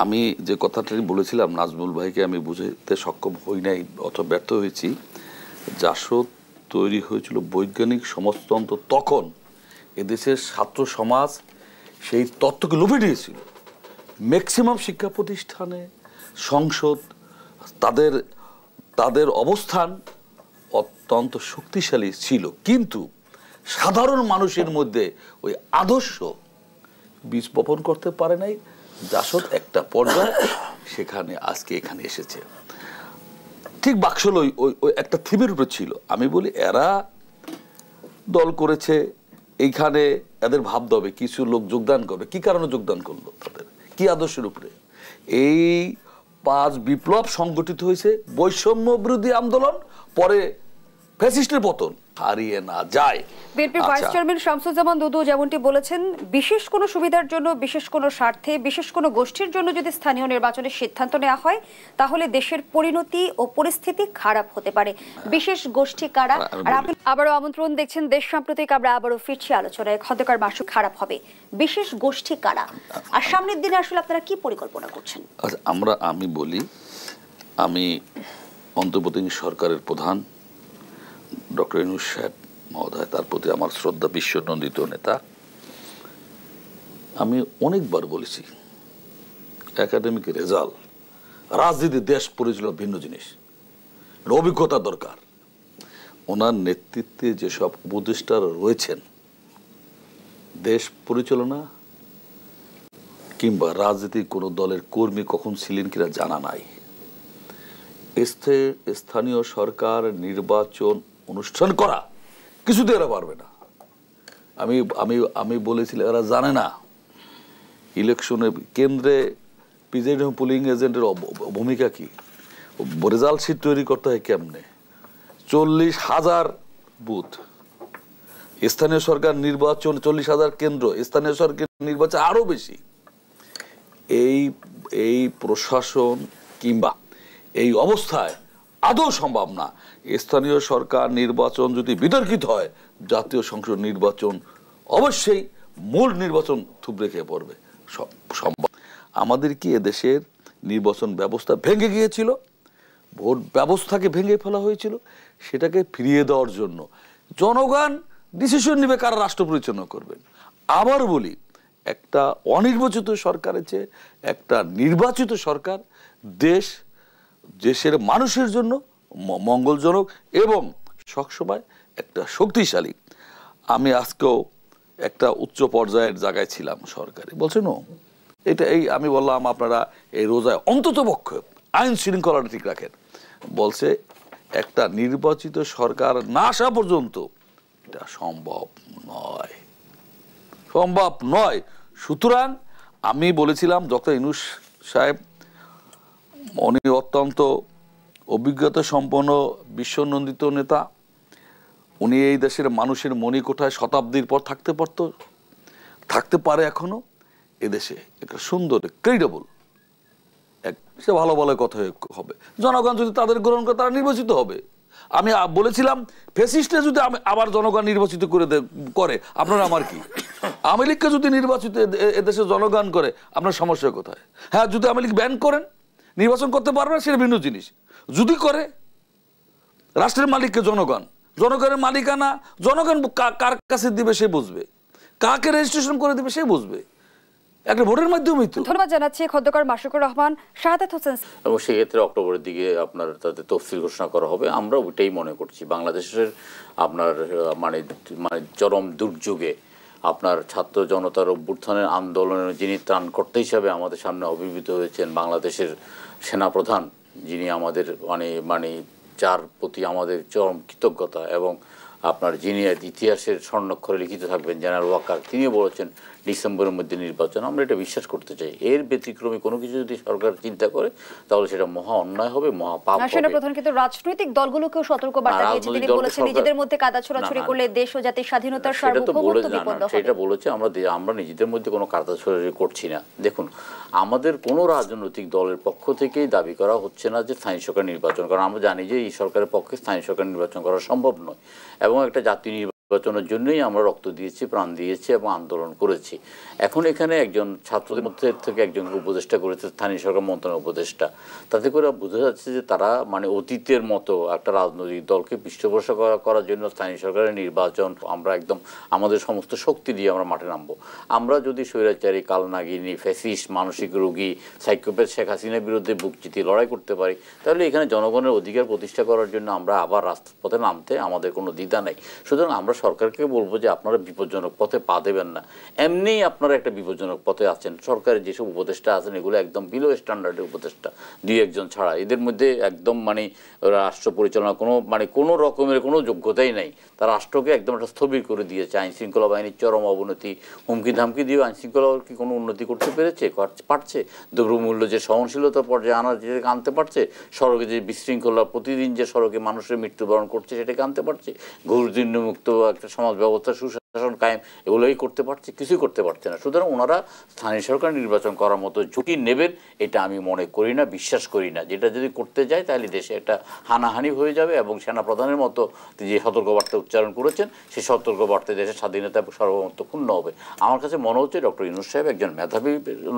আমি যে কথাটি বলেছিলাম নাজমুল ভাইকে আমি বুঝাতে সক্ষম হই নাই অথবা ব্যর্থ হয়েছি। জাসদ তৈরি হয়েছিল বৈজ্ঞানিক সমাজতন্ত্র, তখন এদেশের ছাত্র সমাজ সেই তত্ত্বকে লোভে দিয়েছিল। ম্যাক্সিমাম শিক্ষা প্রতিষ্ঠানে সংসদ তাদের তাদের অবস্থান অত্যন্ত শক্তিশালী ছিল, কিন্তু সাধারণ মানুষের মধ্যে ওই আদর্শ বীজ বপন করতে পারে নাই। জাসদ একটা পর্যায়ে সেখানে আজকে এখানে এসেছে। ঠিক বাক্সল ওই একটা থিমের উপরে ছিল। আমি বলি এরা দল করেছে, এইখানে এদের ভাবতে হবে কিছু লোক যোগদান করবে। কি কারণে যোগদান করলো, তাদের কি আদর্শের উপরে? এই 5 বিপ্লব সংগঠিত হয়েছে, বৈষম্য বিরোধী আন্দোলন, পরে ফ্যাসিস্টের পতন, হারিয়ে না যায়। বিএনপির ভাইস চেয়ারম্যান শামসুজ্জামান দুদু যেমনটি বলেছেন, বিশেষ কোনো সুবিধার জন্য, বিশেষ কোনো স্বার্থে, বিশেষ কোনো গোষ্ঠীর জন্য যদি স্থানীয় নির্বাচনের সিদ্ধান্ত নেওয়া হয়, তাহলে দেশের পরিণতি ও পরিস্থিতি খারাপ হতে পারে। বিশেষ গোষ্ঠী কারা? আর আপনি আবারও আমন্ত্রণ দেখছেন দেশ সাম্প্রতিক। আমরা আবারও ফিরছি আলোচনায়। খন্দকার মাসুদ, খারাপ হবে বিশেষ গোষ্ঠী কারা, আর সামনের দিনে আসলে আপনারা কি পরিকল্পনা করছেন? আচ্ছা, আমি বলি, আমি অন্তর্বর্তী সরকারের প্রধান ডক্টর ইউনূস সাহেব মহোদয়, তার প্রতি আমার শ্রদ্ধা, বিশ্বনন্দিত নেতা। আমি অনেকবার বলেছি, একাডেমিক রেজাল্ট, রাজনীতি দেশ পরিচালনা ভিন্ন জিনিস, অভিজ্ঞতা দরকার। ওনার নেতৃত্বে যেসব উপদেষ্টারা রয়েছেন, দেশ পরিচালনা কিংবা রাজনীতি কোনো দলের কর্মী কখন ছিলেন কিনা জানা নাই। স্থানীয় সরকার নির্বাচন অনুষ্ঠান করা কিছুতে এরা পারবে না। আমি আমি আমি বলেছিলাম, এরা জানে না ইলেকশনে কেন্দ্রে প্রিজাইডিং পুলিং এজেন্টের ভূমিকা কি, রেজাল্ট শিট তৈরি করতে হয় কেমনে। 40,000 বুথ, স্থানীয় সরকার নির্বাচন 40,000 কেন্দ্র, স্থানীয় সরকার নির্বাচন আরো বেশি। এই প্রশাসন কিংবা এই অবস্থায় আদৌ সম্ভব না। স্থানীয় সরকার নির্বাচন যদি বিতর্কিত হয়, জাতীয় সংসদ নির্বাচন অবশ্যই মূল নির্বাচন থুবড়ে খেয়ে পড়বে। সম্ভব। আমাদের কি এদেশের নির্বাচন ব্যবস্থা ভেঙে গিয়েছিল, ভোট ব্যবস্থাকে ভেঙে ফেলা হয়েছিল, সেটাকে ফিরিয়ে দেওয়ার জন্য জনগণ ডিসিশন নেবে কারা রাষ্ট্র পরিচালনা করবেন। আবার বলি, একটা অনির্বাচিত সরকারের চেয়ে একটা নির্বাচিত সরকার দেশের মানুষের জন্য মঙ্গলজনক এবং সবসময় একটা শক্তিশালী। আমি আজকেও একটা উচ্চ পর্যায়ের জায়গায় ছিলাম সরকারে, বলছেন আমি বললাম আপনারা এই রোজায় অন্তত পক্ষে আইন শৃঙ্খলাটা ঠিক রাখেন। বলছে একটা নির্বাচিত সরকার না আসা পর্যন্ত এটা সম্ভব নয়। সুতরাং আমি বলেছিলাম, ডক্টর ইউনূস সাহেব উনি অত্যন্ত অভিজ্ঞতা সম্পন্ন বিশ্বনন্দিত নেতা। উনি এই দেশের মানুষের মণিকোঠায় শতাব্দীর পর থাকতে পারে এখনো। এদেশে একটা সুন্দর ক্রেডিবল সে ভালো ভালো কথা হবে। জনগণ যদি তাদের গ্রহণ করে, তারা নির্বাচিত হবে। আমি বলেছিলাম, ফ্যাসিস্টে যদি আবার জনগণ নির্বাচিত করে আপনার আমার কি? আওয়ামী লীগকে যদি নির্বাচিত এদেশে জনগণ করে, আপনার সমস্যা কোথায়? হ্যাঁ, যদি আওয়ামী লীগ ব্যান করেন, নির্বাচন করতে পারবে না, সেটা ভিন্ন জিনিস। যদি করে, রাষ্ট্রের মালিককে জনগণের মালিকানা জনগণ কার কাছে দিবে সে বুঝবে, কাকে রেজিস্ট্রেশন করে দিবে সে বুঝবে, একটা ভোটের মাধ্যমেই তো। ধন্যবাদ জানাচ্ছি খন্দকার মাশরুকুর রহমান। শাহাদাত হোসেন, এবং সেক্ষেত্রে অক্টোবরের দিকে আপনার তাদের তফসিল ঘোষণা করা হবে। আমরা ওইটাই মনে করছি। বাংলাদেশের আপনার মানে চরম দুর্যোগে আপনার ছাত্র জনতার অভ্যুত্থানের আন্দোলনের যিনি ত্রাণকর্তা হিসাবে আমাদের সামনে আবির্ভূত হয়েছেন, বাংলাদেশের সেনাপ্রধান, যিনি আমাদের মানে যার প্রতি আমাদের চরম কৃতজ্ঞতা, এবং আপনার যিনি ইতিহাসের স্বর্ণাক্ষরে লিখিত থাকবেন, জেনারেল ওয়াকার, তিনিও বলেছেন ডিসেম্বরের মধ্যে নির্বাচন। আমরা এটা বিশ্বাস করতে চাই। এর ব্যতিক্রমী কোনো কিছু যদি সরকার চিন্তা করে, তাহলে সেটা মহা অন্যায় হবে, মহা পাপ হবে। সেনাপ্রধান কিন্তু রাজনৈতিক দলগুলোকেও সতর্ক বার্তা দিয়েছেন। তিনি বলেছেন, নিজেদের মধ্যে কাদা ছোড়াছুড়ি করলে দেশ ও জাতির স্বাধীনতার সার্বভৌমত্ব বিপন্ন হবে। সেটা বলেছে। আমরা নিজেদের মধ্যে কোনো কাদা ছোড়াছুড়ি করছি না। দেখুন, আমাদের কোনো রাজনৈতিক দলের পক্ষ থেকেই দাবি করা হচ্ছে না যে স্থানীয় সরকার নির্বাচন, কারণ আমরা জানি যে এই সরকারের পক্ষে স্থানীয় সরকার নির্বাচন করা সম্ভব নয়, এবং একটা জাতীয় নির্বাচনের জন্যই আমরা রক্ত দিয়েছি, প্রাণ দিয়েছি এবং আন্দোলন করেছি। এখন এখানে একজন ছাত্রদের মধ্যে থেকে একজনকে উপদেষ্টা করেছে স্থানীয় সরকার মন্ত্রণালয়ের উপদেষ্টা, তাতে করে বোঝা যাচ্ছে যে তারা মানে অতীতের মতো একটা রাজনৈতিক দলকে পৃষ্ঠপোষক করার জন্য স্থানীয় সরকারের নির্বাচন আমরা একদম আমাদের সমস্ত শক্তি দিয়ে আমরা মাঠে নামবো। আমরা যদি স্বৈরাচারী, কালনাগিনী, ফ্যাসিস্ট, মানসিক রোগী, সাইকোপ্যাথ শেখ হাসিনার বিরুদ্ধে বুক চিতিয়ে লড়াই করতে পারি, তাহলে এখানে জনগণের অধিকার প্রতিষ্ঠা করার জন্য আমরা আবার রাজপথে নামতে আমাদের কোনো দ্বিধা নেই। সুতরাং আমরা সরকারকে বলবো যে আপনারা বিপজ্জনক পথে পা দেবেন না। এমনিই আপনারা একটা বিপজ্জনক পথে আছেন। সরকারের যেসব উপদেষ্টা আছেন এগুলো একদম বিলো স্ট্যান্ডার্ডের উপদেষ্টা, দুই একজন ছাড়া। এদের মধ্যে একদম মানে রাষ্ট্র পরিচালনা কোনো রকমের কোনো যোগ্যতাই নেই। তারা রাষ্ট্রকে একদম একটা স্থবির করে দিয়েছে। আইন শৃঙ্খলা বাহিনীর চরম অবনতি, হুমকি ধামকি দিয়েও আইন শৃঙ্খলা কি কোনো উন্নতি করতে পারছে? দ্রব্যমূল্য যে সহনশীলতার পর্যায়ে আনতে পারছে? সড়কে যে বিশৃঙ্খলা, প্রতিদিন যে সড়কে মানুষের মৃত্যুবরণ করছে সেটাকে আনতে পারছে? ঘুষ দুর্নীতিমুক্ত একটা সমাজ ব্যবস্থা, সুশাসন কায়েম, এগুলোই করতে পারছে? কিছুই করতে পারছে না। সুতরাং ওনারা স্থানীয় সরকার নির্বাচন করার মতো ঝুঁকি নেবেন এটা আমি মনে করি না, বিশ্বাস করি না। যেটা যদি করতে যায় তাহলে দেশে একটা হানাহানি হয়ে যাবে এবং সেনাপ্রধানের মতো যে সতর্কবার্তা উচ্চারণ করেছেন সেই সতর্কবার্তায় দেশের স্বাধীনতা এবং সার্বভৌমত্ব ক্ষুণ্ণ হবে। আমার কাছে মনে হচ্ছে ডক্টর ইউনূস সাহেব একজন মেধাবী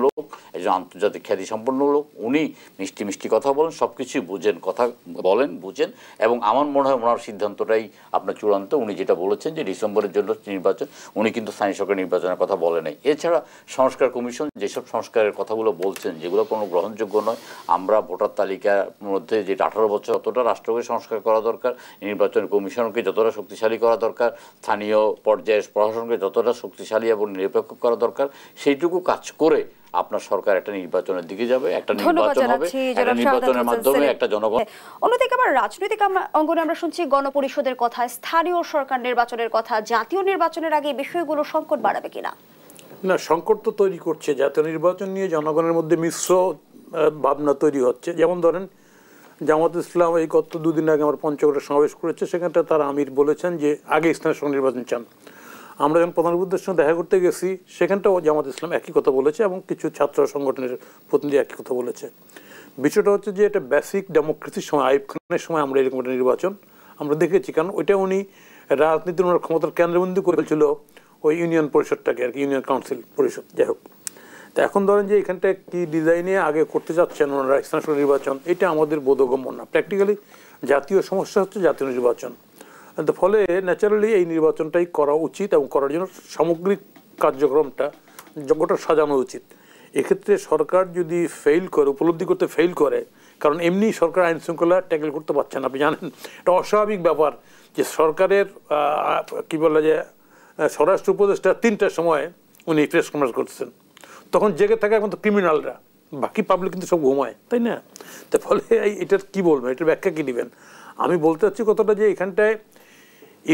লোক, একজন আন্তর্জাতিক খ্যাতিসম্পন্ন লোক। উনি মিষ্টি মিষ্টি কথা বলেন, সব কিছুই বুঝেন, কথা বলেন, বুঝেন, এবং আমার মনে হয় ওনার সিদ্ধান্তটাই আপনার চূড়ান্ত। উনি যেটা বলেছেন যে ডিসেম্বরের জন্য নির্বাচন, উনি কিন্তু স্থানীয় সরকার নির্বাচনের কথা বলে নাই। এছাড়া সংস্কার কমিশন যেসব সংস্কারের কথাগুলো বলছেন যেগুলো কোনো গ্রহণযোগ্য নয়। আমরা ভোটার তালিকার মধ্যে যেটা 18 বছর যতটা রাষ্ট্রকে সংস্কার করা দরকার, নির্বাচন কমিশনকে যতটা শক্তিশালী করা দরকার, স্থানীয় পর্যায়ের প্রশাসনকে যতটা শক্তিশালী এবং নিরপেক্ষ করা দরকার, সেইটুকু কাজ করে আপনার সরকার একটা নির্বাচনের দিকে যাবে, একটা নির্বাচন হবে, একটা নির্বাচনের মাধ্যমে একটা জনগণ। অন্যদিকে আবার রাজনৈতিক অঙ্গনে আমরা শুনছি গণপরিষদের কথা, স্থানীয় সরকার নির্বাচনের কথা। জাতীয় নির্বাচনের আগে এই বিষয়গুলো সংকট বাড়াবে কিনা? না, সংকট তো তৈরি করছে। জাতীয় নির্বাচন নিয়ে জনগণের মধ্যে মিশ্র ভাবনা তৈরি হচ্ছে। যেমন ধরেন জামাত ইসলাম এই গত দুদিন আগে আমার পঞ্চগড়ে সমাবেশ করেছে, সেখানটা তার আমির বলেছেন যে আগে স্থানীয় সরকার নির্বাচন চান। আমরা যখন প্রধান উপদেষ্টার সঙ্গে দেখা করতে গেছি সেখানটাও জামাত ইসলাম একই কথা বলেছে এবং কিছু ছাত্র সংগঠনের প্রতিনিধি একই কথা বলেছে। বিষয়টা হচ্ছে যে এটা বেসিক ডেমোক্রেসির সময়, আইয়ুব খানের সময় আমরা এরকম একটা নির্বাচন আমরা দেখেছি। কারণ ওইটা উনি রাজনীতির ওনার ক্ষমতার কেন্দ্রবন্দি করেছিল ওই ইউনিয়ন পরিষদটাকে আর কি, ইউনিয়ন কাউন্সিল পরিষদ। যাই হোক, তো এখন ধরেন যে এখানটা কি ডিজাইনে আগে করতে যাচ্ছেন ওনারা স্থানীয় সরকার নির্বাচন, এটা আমাদের বোধগম্য না। প্র্যাকটিক্যালি জাতীয় সমস্যা হচ্ছে জাতীয় নির্বাচন। ফলে ন্যাচারালি এই নির্বাচনটাই করা উচিত এবং করার জন্য সামগ্রিক কার্যক্রমটা গোটা সাজানো উচিত। এক্ষেত্রে সরকার যদি ফেইল করে, উপলব্ধি করতে ফেইল করে, কারণ এমনি সরকার আইন শৃঙ্খলা ট্যাকেল করতে পারছে না। আপনি জানেন এটা অস্বাভাবিক ব্যাপার যে সরকারের কি বলে যে স্বরাষ্ট্র উপদেষ্টা 3টার সময় উনি প্রেস কনফারেন্স করতেছেন, তখন জেগে থাকা একমাত্র ক্রিমিনালরা, বাকি পাবলিক কিন্তু সব ঘুমায়, তাই না? তার ফলে এটার কি বলবেন, এটার ব্যাখ্যা কী নেবেন? আমি বলতে চাচ্ছি কথাটা যে এখানটায়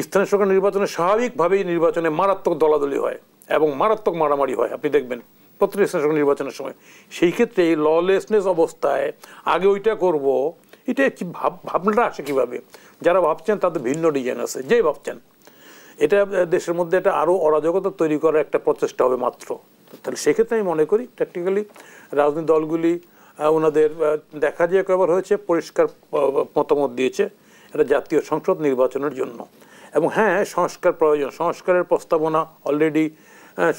স্থানীয় সরকার নির্বাচনে স্বাভাবিকভাবেই নির্বাচনে মারাত্মক দলাদলি হয় এবং মারাত্মক মারামারি হয়। আপনি দেখবেন প্রত্যেক স্থানীয় সরকার নির্বাচনের সময়। সেই ক্ষেত্রে এই ললেসনেস অবস্থায় আগে ওইটা করব, এটা কি ভাবনাটা আসে কীভাবে? যারা ভাবছেন তাদের ভিন্ন ডিজাইন আছে, যেই ভাবছেন এটা দেশের মধ্যে এটা আরও অরাজকতা তৈরি করার একটা প্রচেষ্টা হবে মাত্র। তাহলে সেক্ষেত্রে আমি মনে করি প্র্যাকটিক্যালি রাজনৈতিক দলগুলি ওনাদের দেখা যায় কবার হয়েছে পরিষ্কার মতামত দিয়েছে এটা জাতীয় সংসদ নির্বাচনের জন্য। এবং হ্যাঁ, সংস্কার প্রয়োজন, সংস্কারের প্রস্তাবনা অলরেডি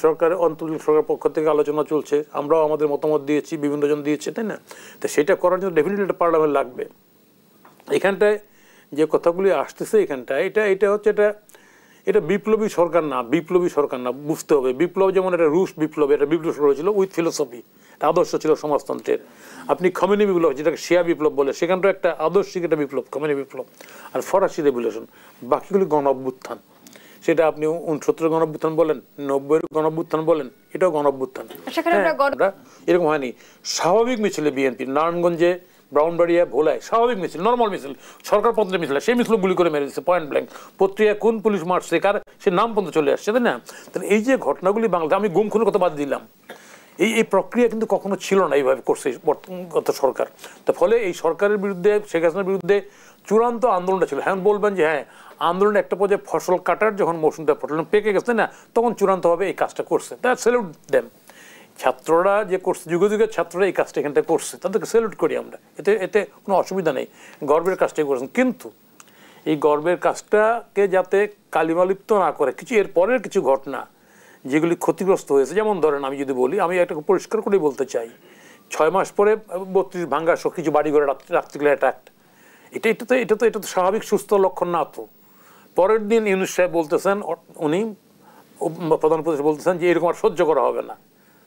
সরকারের অন্তর্বর্তী সরকারের পক্ষ থেকে আলোচনা চলছে, আমরাও আমাদের মতামত দিয়েছি, বিভিন্ন জন দিয়েছে, তাই না? তো সেটা করার জন্য ডেফিনেটলি একটা পার্লামেন্ট লাগবে। এখানটায় যে কথাগুলি আসতেছে এখানটায় এটা হচ্ছে এটা বিপ্লবী সরকার না, বিপ্লবী সরকার না, বুঝতে হবে। বিপ্লব যেমন একটা রুশ বিপ্লব, এটা বিপ্লব শুরু হয়েছিল উইথ ফিলোসফি, আদর্শ ছিল সমাজতন্ত্রের। আপনি খমেনি বিপ্লব, যেটাকে শিয়া বিপ্লব বলে, সেখানটা একটা আদর্শিক একটা বিপ্লব, খমেনি বিপ্লব। আর ফরাসি রেভলিউশন, বাকিগুলি গণ অভ্যুত্থান। সেটা আপনি 69 গণ অভ্যুত্থান বলেন, 90 গণ অভ্যুত্থান বলেন, এটাও গণ অভ্যুত্থান। এরকম হয়নি স্বাভাবিক মিছিলে বিএনপি নারায়ণগঞ্জে, ব্রাউনবাড়িয়া, ভোলায় স্বাভাবিক মিছিল, নর্মাল মিছিল, সরকার পন্থী মিছিল, সেই মিছিল গুলি করে মেরে দিচ্ছে পয়েন্ট ব্ল্যাঙ্ক। পত্রিকা কোন পুলিশ মারছে কার সে নাম পর্যন্ত চলে আসছে, তাই না? তাহলে এই যে ঘটনাগুলি বাংলাদেশ, আমি গুম খুনের কথা বাদ দিলাম, এই প্রক্রিয়া কিন্তু কখনো ছিল না, এইভাবে করছে গত সরকার। তার ফলে এই সরকারের বিরুদ্ধে, শেখ হাসিনার বিরুদ্ধে চূড়ান্ত আন্দোলনটা ছিল। হ্যাঁ বলবেন যে হ্যাঁ, আন্দোলন একটা পর্যায়ে ফসল কাটার যখন মৌসুমটা পেকে গেছে না, তখন চূড়ান্তভাবে এই কাজটা করছে, দ্যাট স্যালুট দেম। ছাত্ররা যে করছে, যুগে যুগে ছাত্ররা এই কাজটা এখানটা করছে, তাদেরকে স্যালুট করি আমরা, এতে কোনো অসুবিধা নেই, গর্বের কাজটাই করেছেন। কিন্তু এই গর্বের কাজটাকে যাতে কালিমালিপ্ত না করে কিছু এর পরের কিছু ঘটনা যেগুলি ক্ষতিগ্রস্ত হয়েছে, যেমন ধরেন আমি যদি বলি, আমি একটা পরিষ্কার করে বলতে চাই, 6 মাস পরে 32 ভাঙ্গা সব কিছু বাড়ি ঘরে রাত্রিগুলো অ্যাটাক্ট, এটা তো স্বাভাবিক সুস্থ লক্ষণ না। তো পরের দিন ইউনূস সাহেব বলতেছেন, উনি প্রধান উপদেষ্টা বলতেছেন যে এরকম আর সহ্য করা হবে না।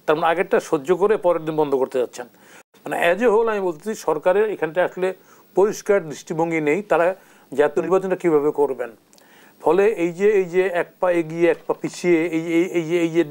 তার মানে আগেরটা সহ্য করে পরের দিন বন্ধ করতে যাচ্ছেন। মানে অ্যাজ এ হোল আমি বলতেছি সরকারের এখানটা আসলে পরিষ্কার দৃষ্টিভঙ্গি নেই, তারা জাতীয় নির্বাচনটা কীভাবে করবেন। ফলে এই যে এক পা এগিয়ে এক পা পিছিয়ে এই যে